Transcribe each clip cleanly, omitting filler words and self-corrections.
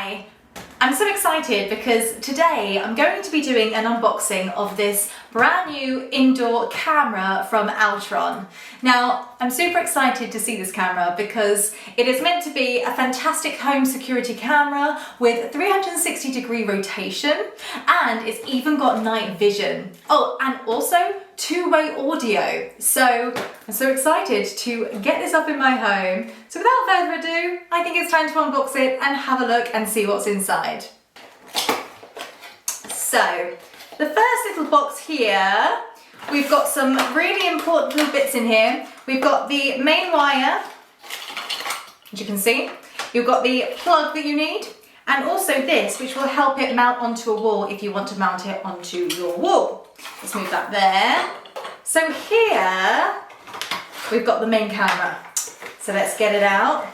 Hi! I'm so excited because today I'm going to be doing an unboxing of this brand new indoor camera from Owltron. Now, I'm super excited to see this camera because it is meant to be a fantastic home security camera with 360-degree rotation, and it's even got night vision. Oh, and also two-way audio. So I'm so excited to get this up in my home. So without further ado, I think it's time to unbox it and have a look and see what's inside. So the first little box here, we've got some really important little bits in here. We've got the main wire, as you can see. You've got the plug that you need, and also this, which will help it mount onto a wall if you want to mount it onto your wall. Let's move that there. So here, we've got the main camera. So let's get it out.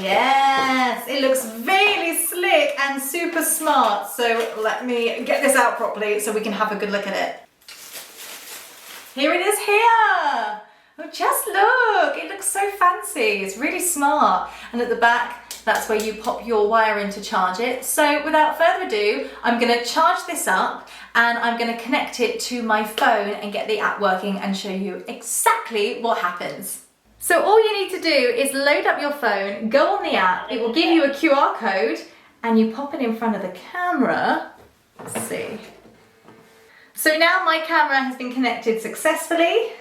Yes, it looks really slick and super smart. So let me get this out properly so we can have a good look at it. Here it is here. Oh, just look, it looks so fancy. It's really smart. And at the back, that's where you pop your wire in to charge it. So without further ado, I'm gonna charge this up and I'm gonna connect it to my phone and get the app working and show you exactly what happens. So all you need to do is load up your phone, go on the app, it will give you a QR code and you pop it in front of the camera. Let's see. So now my camera has been connected successfully.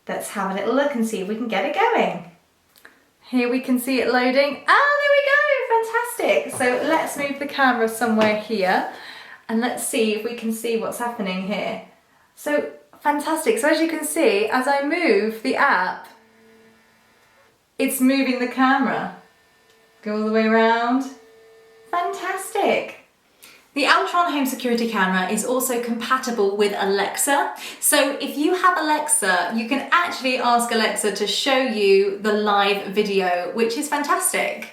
Let's have a little look and see if we can get it going. Here we can see it loading. Ah, there we go, fantastic. So let's move the camera somewhere here and let's see if we can see what's happening here. So fantastic, so as you can see, as I move the app, it's moving the camera. Go all the way around. Fantastic. The Owltron home security camera is also compatible with Alexa. So if you have Alexa, you can actually ask Alexa to show you the live video, which is fantastic.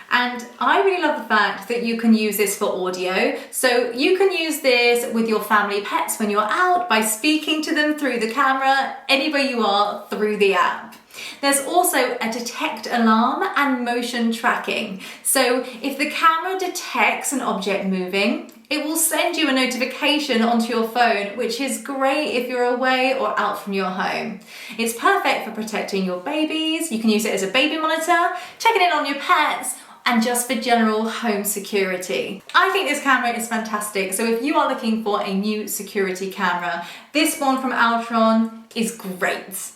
And I really love the fact that you can use this for audio. So you can use this with your family pets when you're out by speaking to them through the camera, anywhere you are through the app. There's also a detect alarm and motion tracking. So if the camera detects an object moving, it will send you a notification onto your phone, which is great if you're away or out from your home. It's perfect for protecting your babies. You can use it as a baby monitor, checking in on your pets, and just for general home security. I think this camera is fantastic. So if you are looking for a new security camera, this one from Owltron is great.